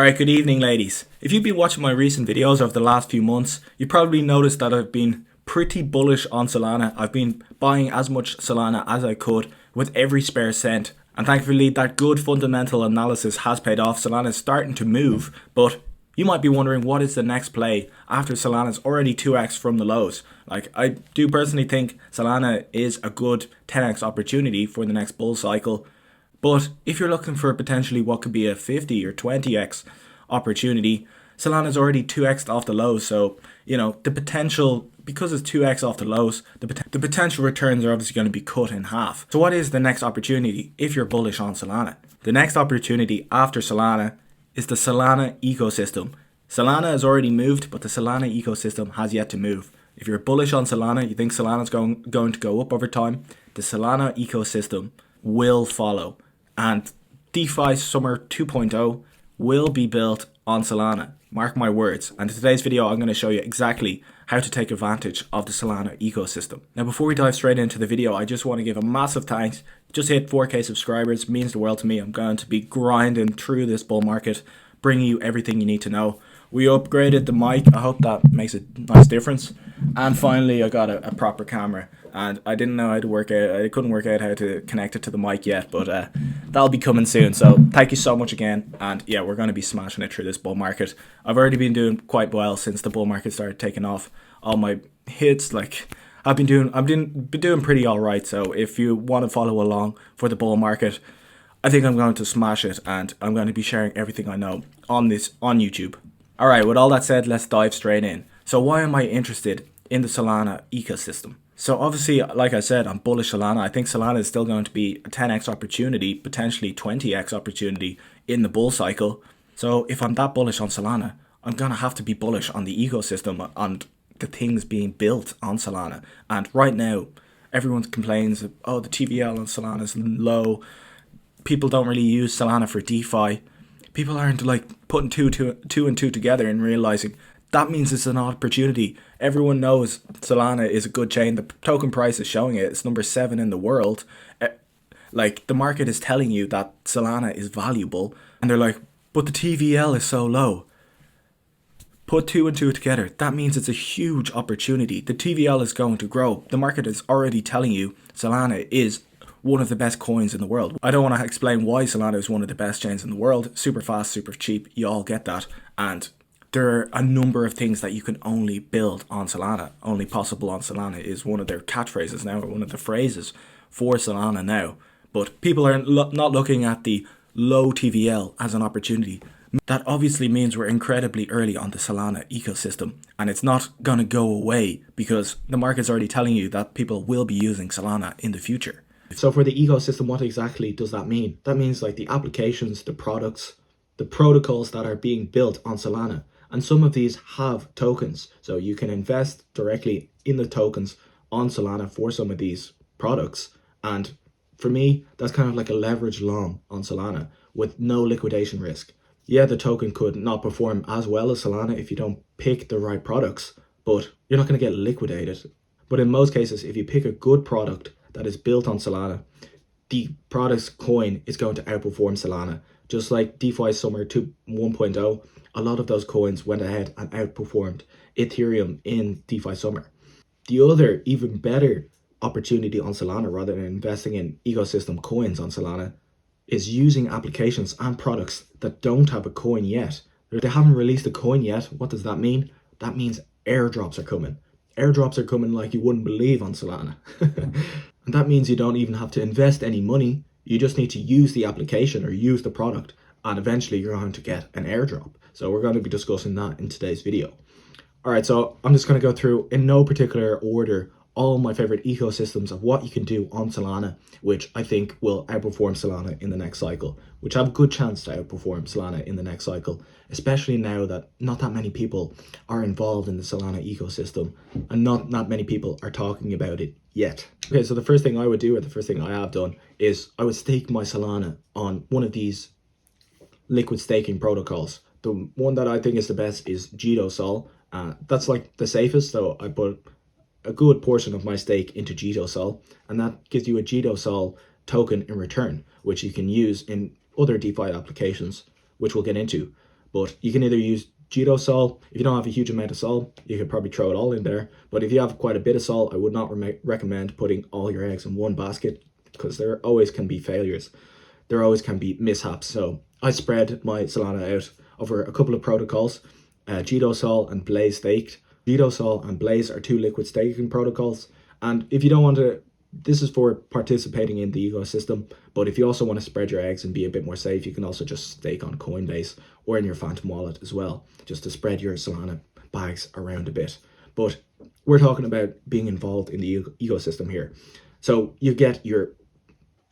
Alright, good evening ladies. If you've been watching my recent videos over the last few months, you probably noticed that I've been pretty bullish on Solana. I've been buying as much Solana as I could with every spare cent. And thankfully that good fundamental analysis has paid off. Solana is starting to move, but you might be wondering what is the next play after Solana's already 2x from the lows. I do personally think Solana is a good 10x opportunity for the next bull cycle. But if you're looking for potentially what could be a 50 or 20x opportunity, Solana's already 2x off the lows. So, the potential, because it's 2x off the lows, the potential returns are obviously going to be cut in half. So what is the next opportunity if you're bullish on Solana? The next opportunity after Solana is the Solana ecosystem. Solana has already moved, but the Solana ecosystem has yet to move. If you're bullish on Solana, you think Solana's going to go up over time, the Solana ecosystem will follow. And DeFi Summer 2.0 will be built on Solana. Mark my words. And in today's video, I'm going to show you exactly how to take advantage of the Solana ecosystem. Now, before we dive straight into the video, I just want to give a massive thanks. Just hit 4K subscribers. It means the world to me. I'm going to be grinding through this bull market, bringing you everything you need to know. We upgraded the mic. I hope that makes a nice difference. And finally, I got a proper camera. And I didn't know how to work out. I couldn't work out how to connect it to the mic yet, but that'll be coming soon. So thank you so much again. And yeah, we're going to be smashing it through this bull market. I've already been doing quite well since the bull market started taking off. All my hits, I've been doing pretty all right. So if you want to follow along for the bull market, I think I'm going to smash it, and I'm going to be sharing everything I know on YouTube. All right, with all that said, let's dive straight in. So why am I interested in the Solana ecosystem? So obviously, like I said, I'm bullish Solana. I think Solana is still going to be a 10x opportunity, potentially 20x opportunity in the bull cycle. So if I'm that bullish on Solana, I'm going to have to be bullish on the ecosystem, on the things being built on Solana. And right now, everyone complains, oh, the TVL on Solana is low. People don't really use Solana for DeFi. People aren't putting two and two together and realizing that means it's an opportunity. Everyone knows Solana is a good chain. The token price is showing it. It's number 7 in the world. The market is telling you that Solana is valuable. And they're like, but the TVL is so low. Put 2 and 2 together. That means it's a huge opportunity. The TVL is going to grow. The market is already telling you Solana is one of the best coins in the world. I don't want to explain why Solana is one of the best chains in the world. Super fast, super cheap. You all get that. And there are a number of things that you can only build on Solana. Only possible on Solana is one of their catchphrases now, or one of the phrases for Solana now. But people are not looking at the low TVL as an opportunity. That obviously means we're incredibly early on the Solana ecosystem, and it's not going to go away because the market's already telling you that people will be using Solana in the future. So for the ecosystem, what exactly does that mean? That means the applications, the products, the protocols that are being built on Solana. And some of these have tokens. So you can invest directly in the tokens on Solana for some of these products. And for me, that's kind of like a leverage long on Solana with no liquidation risk. Yeah, the token could not perform as well as Solana if you don't pick the right products, but you're not going to get liquidated. But in most cases, if you pick a good product that is built on Solana, the product's coin is going to outperform Solana. Just like DeFi Summer 1.0, a lot of those coins went ahead and outperformed Ethereum in DeFi Summer. The other, even better opportunity on Solana, rather than investing in ecosystem coins on Solana, is using applications and products that don't have a coin yet. They haven't released a coin yet. What does that mean? That means airdrops are coming. Airdrops are coming like you wouldn't believe on Solana. And that means you don't even have to invest any money. You just need to use the application or use the product, and eventually you're going to get an airdrop. So we're going to be discussing that in today's video. All right, so I'm just going to go through in no particular order all my favorite ecosystems of what you can do on Solana, which I think will outperform Solana in the next cycle, which have a good chance to outperform Solana in the next cycle, especially now that not that many people are involved in the Solana ecosystem and not that many people are talking about it yet. Okay, so the first thing I would do, and the first thing I have done, is I would stake my Solana on one of these liquid staking protocols. The one that I think is the best is JitoSol. That's the safest, so I put a good portion of my stake into JitoSol, and that gives you a JitoSol token in return, which you can use in other DeFi applications, which we'll get into. But you can either use JitoSol. If you don't have a huge amount of sol, you could probably throw it all in there. But if you have quite a bit of sol, I would not recommend putting all your eggs in one basket, because there always can be failures. There always can be mishaps. So I spread my Solana out over a couple of protocols, JitoSol and Blaze Staked. JitoSol and Blaze are two liquid staking protocols. And if you don't want to, this is for participating in the ecosystem, but if you also want to spread your eggs and be a bit more safe, you can also just stake on Coinbase or in your Phantom wallet as well, just to spread your Solana bags around a bit. But we're talking about being involved in the ecosystem here. So you get your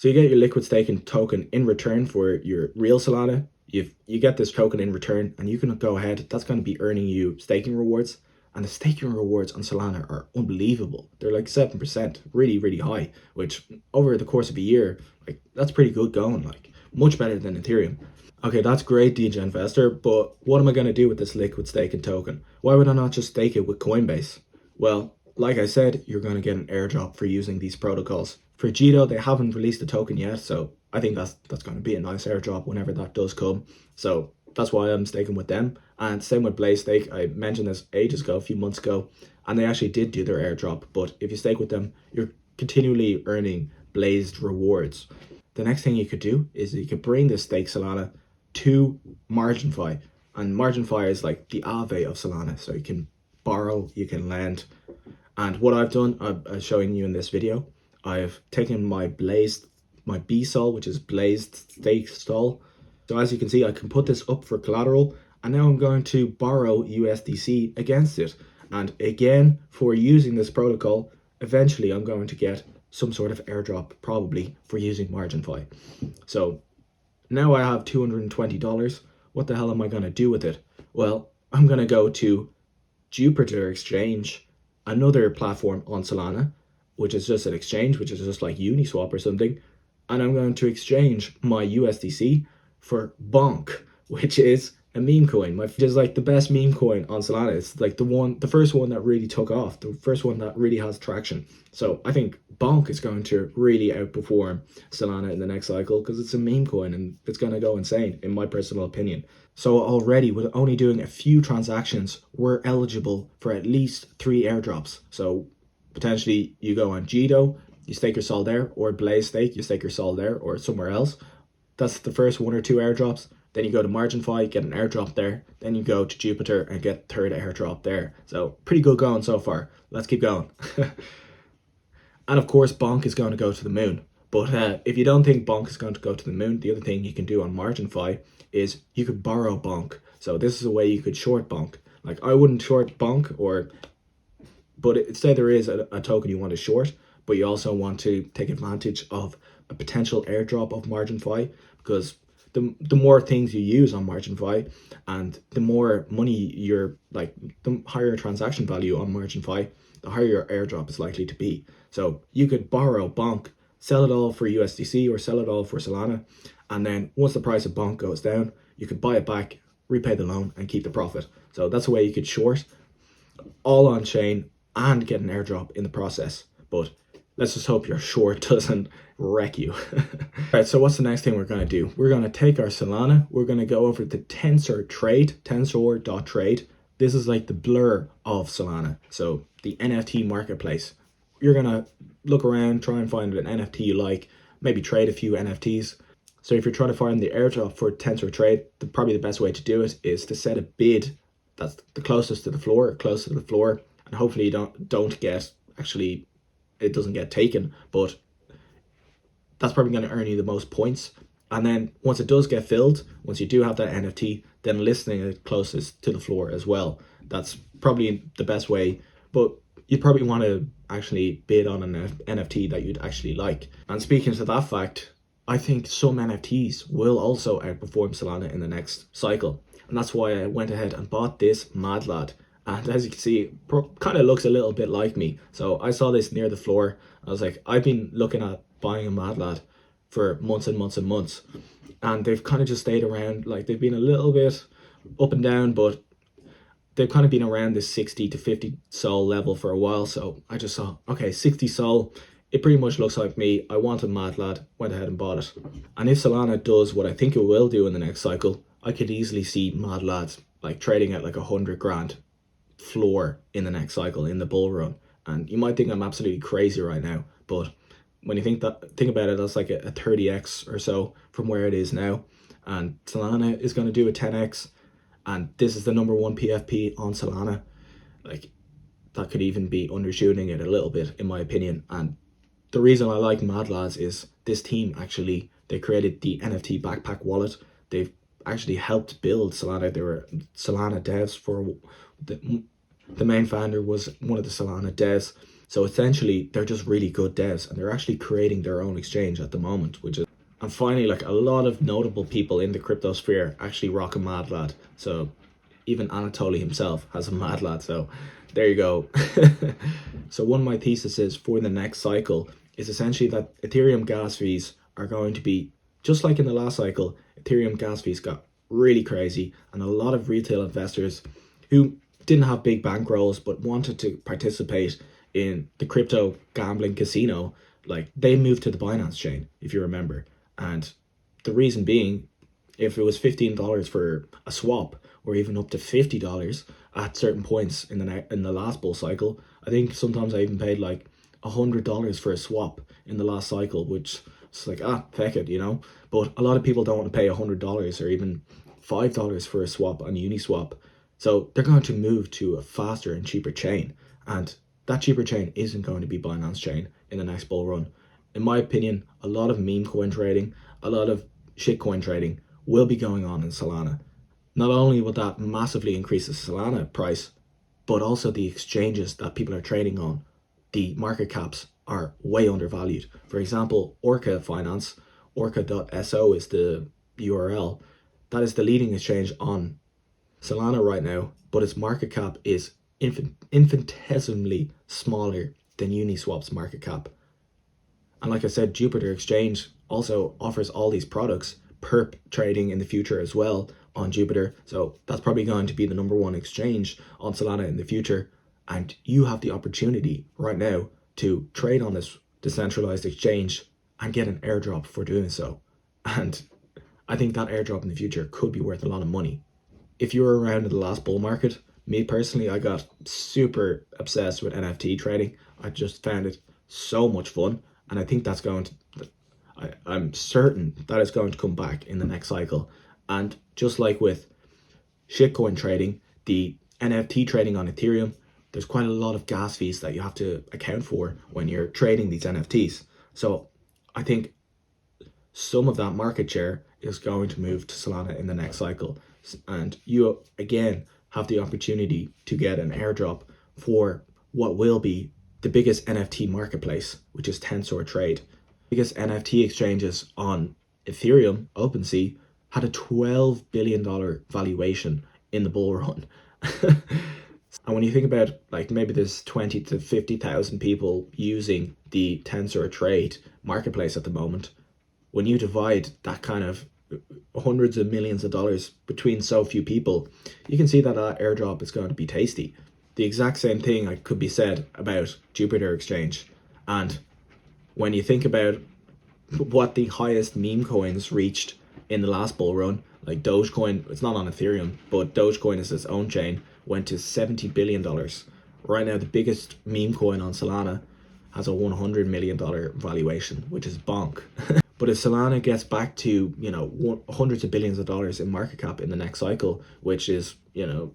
liquid staking token in return for your real Solana. You get this token in return, and you can go ahead. That's going to be earning you staking rewards. And the staking rewards on Solana are unbelievable. They're like 7%, really, really high, which over the course of a year, like, that's pretty good going, like much better than Ethereum. Okay, that's great, DJ Investor, but what am I going to do with this liquid staking token? Why would I not just stake it with Coinbase? Well, like I said, you're going to get an airdrop for using these protocols. For Jito, they haven't released the token yet, so I think that's going to be a nice airdrop whenever that does come. So that's why I'm staking with them. And same with Blaze Stake. I mentioned this ages ago, a few months ago, and they actually did do their airdrop. But if you stake with them, you're continually earning blazed rewards. The next thing you could do is you could bring this stake Solana to MarginFi. And MarginFi is like the Aave of Solana. So you can borrow, you can lend. And what I've done, I'm showing you in this video, I've taken my BSOL, which is Blazed Stake Sol. So as you can see, I can put this up for collateral, and now I'm going to borrow USDC against it. And again, for using this protocol, eventually I'm going to get some sort of airdrop, probably for using MarginFi. So now I have $220. What the hell am I going to do with it? Well, I'm going to go to Jupiter Exchange, another platform on Solana, which is just an exchange, which is just like Uniswap or something. And I'm going to exchange my USDC for Bonk, which is a meme coin, which is like the best meme coin on Solana. It's like the first one that really took off, the first one that really has traction. So I think Bonk is going to really outperform Solana in the next cycle, because it's a meme coin and it's going to go insane, in my personal opinion. So already, with only doing a few transactions, we're eligible for at least 3 airdrops. So potentially you go on Jito, you stake your sol there, or Blaze Stake, you stake your sol there or somewhere else. That's the first 1 or 2 airdrops. Then you go to MarginFi, get an airdrop there. Then you go to Jupiter and get third airdrop there. So pretty good going so far. Let's keep going. And of course, Bonk is going to go to the moon. But if you don't think Bonk is going to go to the moon, the other thing you can do on MarginFi is you could borrow Bonk. So this is a way you could short Bonk. Like, I wouldn't short Bonk, but say there is a token you want to short, but you also want to take advantage of a potential airdrop of MarginFi, because the more things you use on MarginFi and the more money the higher transaction value on MarginFi, the higher your airdrop is likely to be. So you could borrow Bonk, sell it all for USDC or sell it all for Solana, and then once the price of Bonk goes down, you could buy it back, repay the loan, and keep the profit. So that's a way you could short all on chain and get an airdrop in the process. But let's just hope your short doesn't wreck you. Alright, so what's the next thing we're going to do? We're going to take our Solana, we're going to go over to tensor.trade. This is like the Blur of Solana, so the NFT marketplace. You're going to look around, try and find an NFT you like, maybe trade a few NFTs. So if you're trying to find the airdrop for Tensor Trade, probably the best way to do it is to set a bid that's the closest to the floor, close to the floor, and hopefully you don't get, actually, it doesn't get taken, but that's probably going to earn you the most points. And then once it does get filled, once you do have that NFT, then listing it closest to the floor as well. That's probably the best way, but you'd probably want to actually bid on an NFT that you'd actually like. And speaking to that fact, I think some NFTs will also outperform Solana in the next cycle. And that's why I went ahead and bought this Mad Lad. And as you can see, it kind of looks a little bit like me. So I saw this near the floor. I was like, I've been looking at buying a Mad Lad for months and months and months. And they've kind of just stayed around. Like, they've been a little bit up and down, but they've kind of been around this 60 to 50 sol level for a while. So I just saw, okay, 60 sol, it pretty much looks like me. I want a Mad Lad, went ahead and bought it. And if Solana does what I think it will do in the next cycle, I could easily see mad lads like trading at like 100 grand floor in the next cycle in the bull run. And you might think I'm absolutely crazy right now, but when you think about it, that's like a 30x or so from where it is now. And Solana is going to do a 10x, and this is the number one PFP on Solana. Like, that could even be undershooting it a little bit, in my opinion. And the reason I like Mad Lads is this team actually, they created the NFT backpack wallet. They've actually helped build Solana. They were Solana devs for the main founder was one of the Solana devs. So essentially, they're just really good devs, and they're actually creating their own exchange at the moment, which is, and finally, like, a lot of notable people in the crypto sphere actually rock a Mad Lad. So even Anatoly himself has a Mad Lad. So there you go. So one of my theses for the next cycle is essentially that Ethereum gas fees are going to be just like in the last cycle. Ethereum gas fees got really crazy, and a lot of retail investors who didn't have big bankrolls but wanted to participate in the crypto gambling casino, like, they moved to the Binance chain, if you remember. And the reason being, if it was $15 for a swap, or even up to $50 at certain points in the last bull cycle, I think sometimes I even paid like $100 for a swap in the last cycle, which is like, feck it, you know. But a lot of people don't want to pay $100 or even $5 for a swap on Uniswap. So they're going to move to a faster and cheaper chain, and that cheaper chain isn't going to be Binance chain in the next bull run. In my opinion, a lot of meme coin trading, a lot of shitcoin trading will be going on in Solana. Not only will that massively increase the Solana price, but also the exchanges that people are trading on, the market caps are way undervalued. For example, Orca Finance, orca.so is the URL. That is the leading exchange on Solana right now, but its market cap is infinitesimally smaller than Uniswap's market cap. And like I said, Jupiter Exchange also offers all these products, perp trading in the future as well on Jupiter. So that's probably going to be the number one exchange on Solana in the future. And you have the opportunity right now to trade on this decentralized exchange and get an airdrop for doing so. And I think that airdrop in the future could be worth a lot of money. If you were around in the last bull market, me personally, I got super obsessed with NFT trading. I just found it so much fun. And I think that's going to, I'm certain that is going to come back in the next cycle. And just like with shitcoin trading, the NFT trading on Ethereum, there's quite a lot of gas fees that you have to account for when you're trading these NFTs. So I think some of that market share is going to move to Solana in the next cycle. And you, again, have the opportunity to get an airdrop for what will be the biggest NFT marketplace, which is Tensor Trade. Biggest NFT exchanges on Ethereum, OpenSea, had a $12 billion valuation in the bull run. And when you think about, like, maybe there's 20 to 50,000 people using the Tensor Trade marketplace at the moment, when you divide that kind of hundreds of millions of dollars between so few people, you can see that that airdrop is going to be tasty. The exact same thing could be said about Jupiter Exchange. And when you think about what the highest meme coins reached in the last bull run, like Dogecoin, it's not on Ethereum, but Dogecoin is its own chain, went to $70 billion. Right now, the biggest meme coin on Solana has a $100 million valuation, which is bonk. But if Solana gets back to, you know, hundreds of billions of dollars in market cap in the next cycle, which is, you know,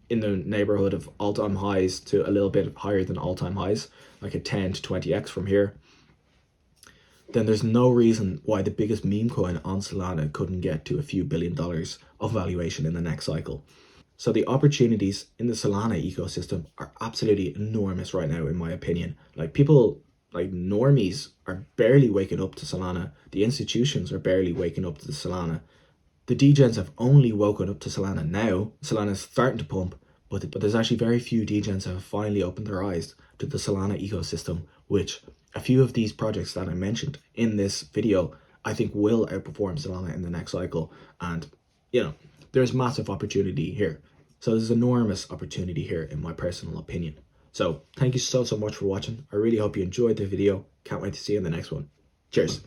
in the neighborhood of all-time highs to a little bit higher than all-time highs, like a 10 to 20x from here, then there's no reason why the biggest meme coin on Solana couldn't get to a few $billion of valuation in the next cycle. So the opportunities in the Solana ecosystem are absolutely enormous right now, in my opinion. Like, people, like normies, are barely waking up to Solana. The institutions are barely waking up to the Solana. The degens have only woken up to Solana now. Solana's starting to pump, but there's actually very few degens that have finally opened their eyes to the Solana ecosystem, which a few of these projects that I mentioned in this video, I think will outperform Solana in the next cycle. And, you know, there's massive opportunity here. So there's enormous opportunity here, in my personal opinion. So thank you so much for watching. I really hope you enjoyed the video. Can't wait to see you in the next one. Cheers.